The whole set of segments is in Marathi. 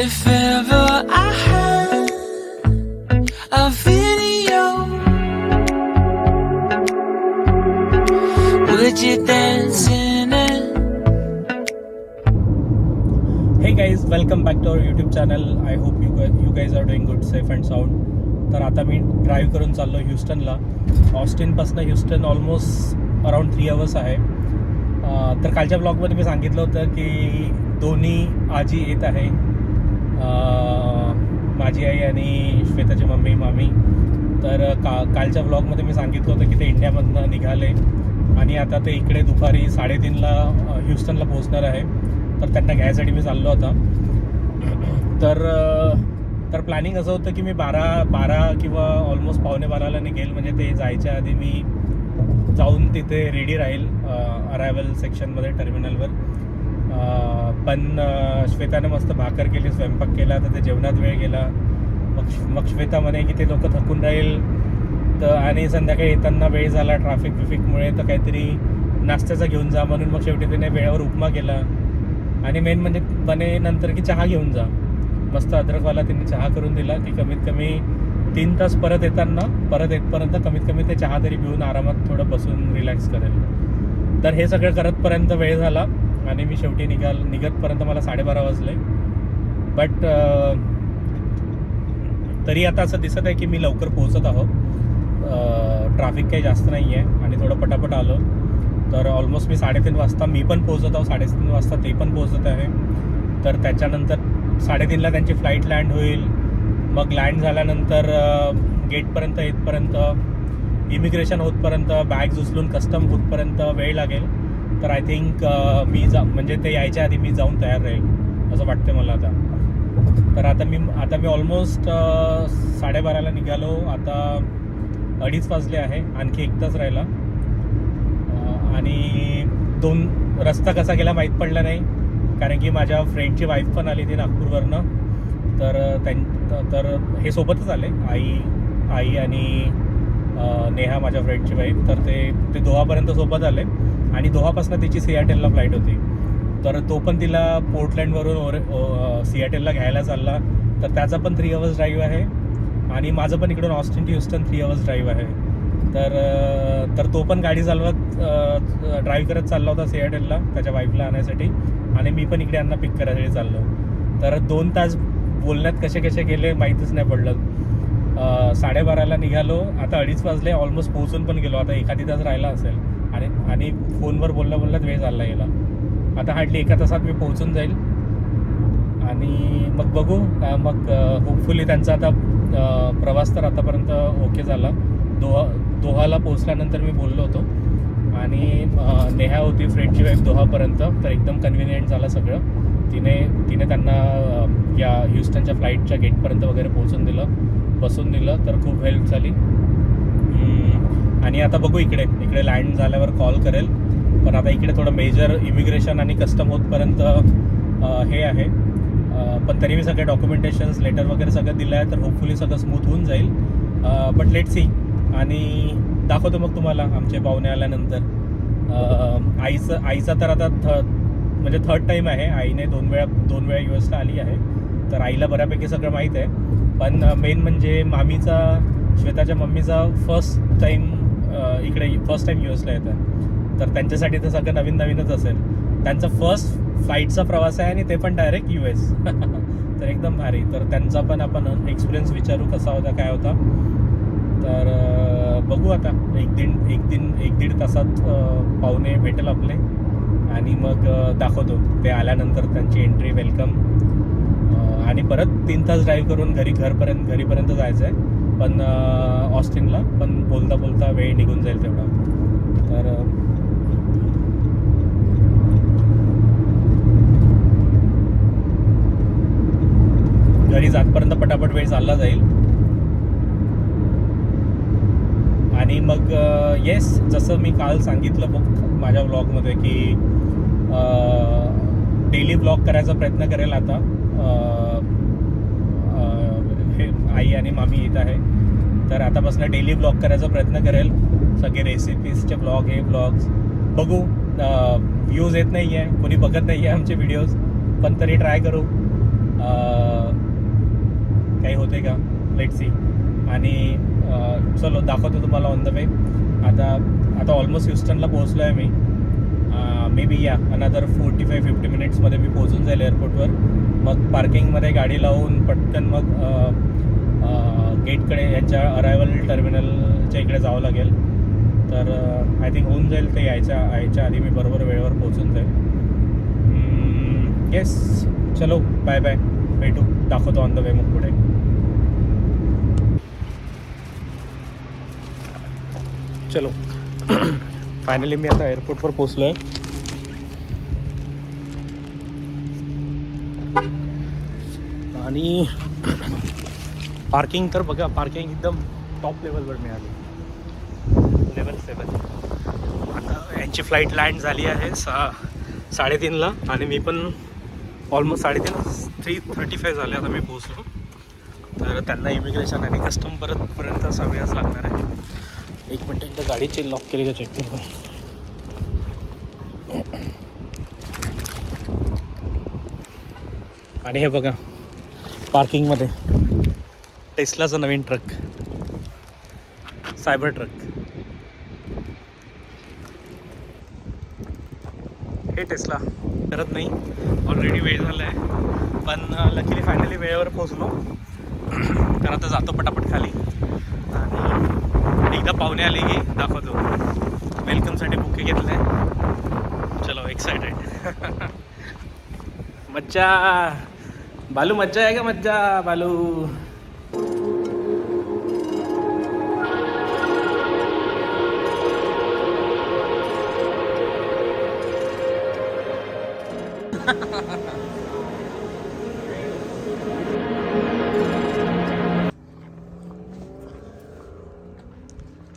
If ever I had a video, would you dance in it? Hey guys, welcome back to our YouTube channel. I hope you guys are doing good, safe and sound. तर आता मी ड्राईव्ह करून चाललो ह्युस्टनला. ऑस्टिनपासून ह्युस्टन ऑलमोस्ट अराउंड 3 hours आहे. तर कालच्या ब्लॉगमध्ये मी सांगितलं होतं की दोन्ही आजी येत आहे, माझी आई आणि श्वेताची मम्मी मामी. तर कालच्या ब्लॉगमध्ये मी सांगितलं होतं की ते इंडियामधनं निघाले आणि आता ते इकडे दुपारी 3:30ला ह्युस्टनला पोहोचणार आहे. तर त्यांना घ्यायसाठी मी चाललो होता. तर प्लॅनिंग असं होतं की मी 12 किंवा ऑलमोस्ट 11:15ला निघेल, म्हणजे ते जायच्या आधी मी जाऊन तिथे रेडी राहील अरायवल सेक्शनमध्ये टर्मिनलवर. पण श्वेताने मस्त भाकर केली, स्वयंपाक केला, तर ते जेवणात वेळ गेला. मग श्वेता म्हणे की ते लोक थकून राहील, तर आणि संध्याकाळी येताना वेळ झाला ट्रॅफिकमुळे, तर काहीतरी नाश्त्याचा घेऊन जा. म्हणून मग शेवटी तिने वेळेवर उपमा केला. आणि मेन म्हणजे नंतर की चहा घेऊन जा, मस्त अद्रकवाला तिने चहा करून दिला की कमीत कमी 3 तास परत येतपर्यंत कमीत कमी ते चहा तरी पिऊन आरामात थोडं बसून रिलॅक्स करेल. तर हे सगळं करतपर्यंत वेळ झाला आणि मी शेवटी निघतपर्यंत मला 12:30 वाजले. बट तरी आता असं दिसत आहे की मी लवकर पोहोचत आहो. ट्रॅफिक काही जास्त नाही आहे आणि थोडं पटापट आलो. तर ऑलमोस्ट मी 3:30 वाजता मी पण पोहोचत आहो, 3:30 वाजता ते पण पोहोचत आहे. तर त्याच्यानंतर 3:30ला त्यांची फ्लाईट लँड होईल. मग लँड झाल्यानंतर गेटपर्यंत येतपर्यंत, इमिग्रेशन होतपर्यंत, बॅग्स उचलून कस्टम होतपर्यंत वेळ लागेल. तर आय थिंक म्हणजे ते यायच्या आधी मी जाऊन तयार राहील असं वाटते मला आता. तर आता मी ऑलमोस्ट 12:30ला निघालो. आता 2:30 वाजले आहे, आणखी 1 तास राहिला. आणि रस्ता कसा गेला माहीत पडला नाही, कारण की माझ्या फ्रेंडची वाईफ पण आली ती नागपूरवरनं. तर हे सोबतच आले, आई आणि नेहा माझ्या फ्रेंडची वाईफ. तर ते दोहापर्यंत सोबत आले आणि दोहापासून तिची सियाटेलला फ्लाईट होती. तर तो पण तिला पोर्टलँडवरून सियाटेलला घ्यायला चालला. तर त्याचा पण 3 hours ड्राईव्ह आहे आणि माझं पण इकडून Austin to Houston 3 hours drive आहे. तर तो पण गाडी चालवत ड्राईव्ह करत चालला होता सियाटेलला त्याच्या वाईफला आणण्यासाठी, आणि मी पण इकडे यांना पिक करायसाठी चाललो. तर 2 तास बोलण्यात कसे गेले माहीतच नाही पडलं. 12:30ला निघालो, आता 2:30 वाजले, ऑलमोस्ट पोहोचून पण गेलो. आता 1 तास राहिला असेल आणि फोनवर बोलण्यात वेळ चालला गेला. आता हार्डली 1 तासात मी पोहोचून जाईल आणि मग बघू. मग होपफुली त्यांचा आता प्रवास तर आतापर्यंत ओके झाला. दोहाला पोहोचल्यानंतर मी बोललो होतो आणि नेहा होती फ्रेंडची वाईफ दोहापर्यंत. तर एकदम कन्व्हिनियंट झालं सगळं. तिने त्यांना या ह्युस्टनच्या फ्लाईटच्या गेटपर्यंत वगैरे बसून दिलं. तर खूप हेल्प झाली. आणि आता बघू, इकडे लँड झाल्यावर कॉल करेल. पण आता इकडे थोडं मेजर इमिग्रेशन आणि कस्टम होतपर्यंत हे आहे. पण तरी मी सगळे डॉक्युमेंटेशन्स, लेटर वगैरे सगळं दिलं आहे. तर होपफुली सगळं स्मूथ होऊन जाईल. But let see. आणि दाखवतो मग तुम्हाला आमचे पाहुणे आल्यानंतर. आईचा तर आता म्हणजे 3rd टाईम आहे. आईने 2 वेळा US ला आली आहे. तर आईला बऱ्यापैकी सगळं माहीत आहे. पण मेन म्हणजे मामीचा, श्वेताच्या मम्मीचा फर्स्ट टाईम US ला येतं. तर त्यांच्यासाठी तर सगळं नवीनच असेल. त्यांचा फर्स्ट फ्लाईटचा प्रवास आहे आणि ते पण डायरेक्ट US. तर एकदम भारी. तर त्यांचा पण आपण एक्सपिरियन्स विचारू, कसा होता, काय होता. तर बघू आता 1-1.5 तासात पाहुणे भेटेल आपले आणि मग दाखवतो ते आल्यानंतर त्यांची एंट्री, वेलकम. आणि परत 3 तास ड्राईव्ह करून घरीपर्यंत जायचं आहे. पण ऑस्टिनला पण बोलता वेळ निघून जाईल तेवढा. तर घरी जातपर्यंत पटापट वेळ चालला जाईल. आणि मग जसं मी काल सांगितलं माझ्या ब्लॉगमध्ये की डेली ब्लॉग करायचा प्रयत्न करेल आता. हे आई आणि मामी येत आहे, तर आतापासून डेली ब्लॉग करायचा प्रयत्न करेल. सगळे रेसिपीजचे ब्लॉग्स बघू. व्ह्यूज येत नाही आहे, कोणी बघत नाही आहे आमचे व्हिडिओज, पण तरी ट्राय करू. काही होते का लेट सी. आणि चलो दाखवतो तुम्हाला ऑन द वे. आता ऑलमोस्ट ह्युस्टनला पोहोचलो आहे मी. मे बी या अनदर 45-50 मिनिट्समध्ये मी पोहोचून जाईल एअरपोर्टवर. मग पार्किंगमध्ये गाडी लावून पटकन मग गेटकडे यांच्या अरायवल टर्मिनलच्या इकडे जावं लागेल. तर आय थिंक होऊन जाईल ते यायच्या आधी मी बरोबर वेळेवर पोहोचून जाईल. येस, चलो बाय बाय, भेटू, दाखवतो ऑन द वे मग पुढे. चलो फायनली मी आता एअरपोर्टवर पोचलो आहे. आणि पार्किंग तर बघा, पार्किंग एकदम टॉप लेवलवर मिळाली, लेवल 7. आता यांची फ्लाईट लँड झाली आहे 3:30ला आणि मी पण ऑलमोस्ट 3:35 झाले आता मी पोहोचलो. तर त्यांना इमिग्रेशन आणि कस्टम पर्यंत वेळच लागणार आहे. एक मिनटं एकदा गाडीची लॉक केली का चेक करतो. आणि हे बघा पार्किंगमध्ये टेस्लाचा नवीन ट्रक, सायबर ट्रक. हे टेस्ला करत नाही, ऑलरेडी वेळ झाला आहे. पण लकीली फायनली वेळेवर पोहोचलो. तर आता जातो पटापट खाली आणि एकदा पाहुणे आले की दाखवतो. वेलकमसाठी बुके घेतले. चलो एक्सायटेड. मज्जा बालू, मज्जा आहे का मज्जा बालू.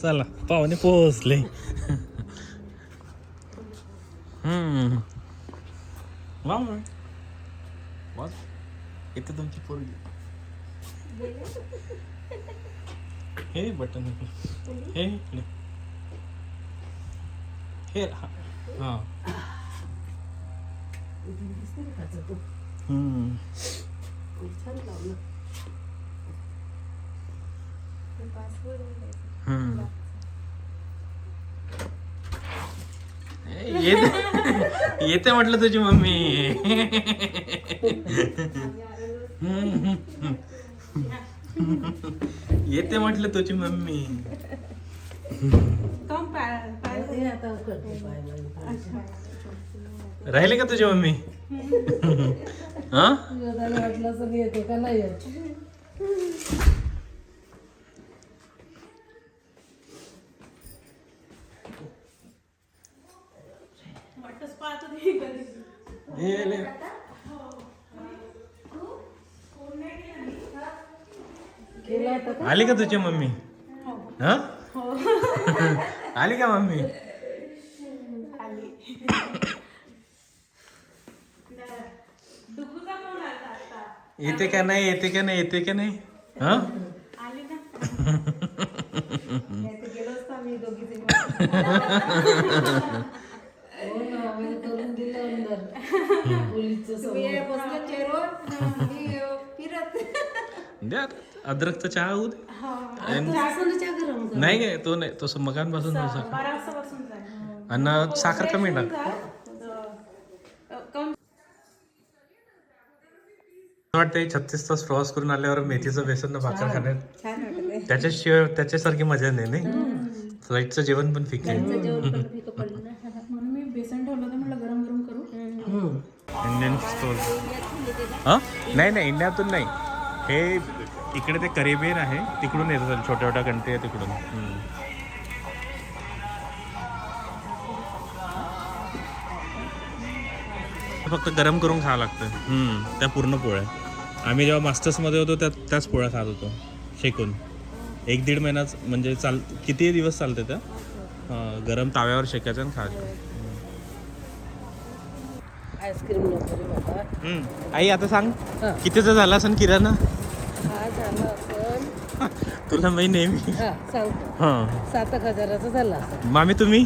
चला पाहुणे पोहोचले. वा इथे तुमची पोरगी. हे बटन हे हे हां येते म्हटलं तुझी मम्मी. येते म्हटलं तुझी मम्मी. राहिले का तुझी मम्मी. हा येते का नाही. आली का तुझी मम्मी. हा आली का मम्मी. येते का नाही, येते का नाही, येते का नाही. हा द्या अद्रकचा चहा होऊ दे. नाही काय तो नाही, तो मगांपासून आणि साखर कमी टाक. वाटतं 36 तास प्रवास करून आल्यावर मेथीचं बेसन भाकर खाण्यात त्याच्याशिवाय त्याच्यासारखी मजा नाही. फ्लाईटचं जेवण पण फिके. Indian store. हां नाही इंडियातून नाही, हे इकडे ते करेबियन आहे, तिकडून येत असेल. छोट्या छोट्या कंट्री आहे तिकडून. फक्त गरम करून खावं लागतं. त्या पूर्ण पोळ्या आम्ही जेव्हा मास्टर्समध्ये होतो त्याच पोळ्या खात होतो शेकून. 1-1.5 महिनाच म्हणजे किती दिवस चालते त्या गरम ताव्यावर शेकायचं आणि खायचं. आई आता सांग कितीचा झाला असेल किराणा. तुला माहिती नेहमी 7,000चा झाला. मामी तुम्ही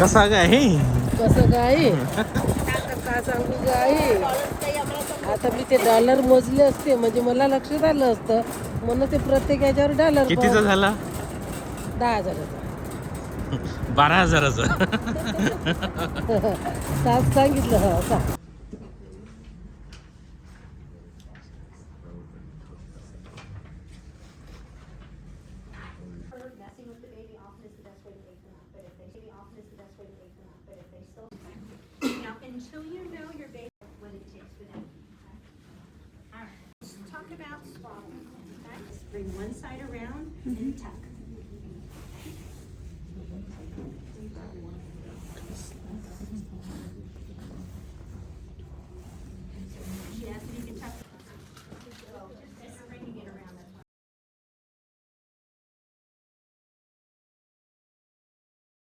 कसा काय कसं काय काय सांगू काय आता मी ते डॉलर मोजले असते म्हणजे मला लक्षात आलं असतं म्हणून ते प्रत्येक याच्यावर डॉलर कितीचा झाला 10,000चा 12,000चा सात सांगितलं हा सात Messing with the baby often is the best way to wake them up, but if they baby often is the best way to wake them up, but if they still now until you know your baby what it takes for them. Okay? All right. Let's talk about swaddling. Okay? Just bring one side around and tuck.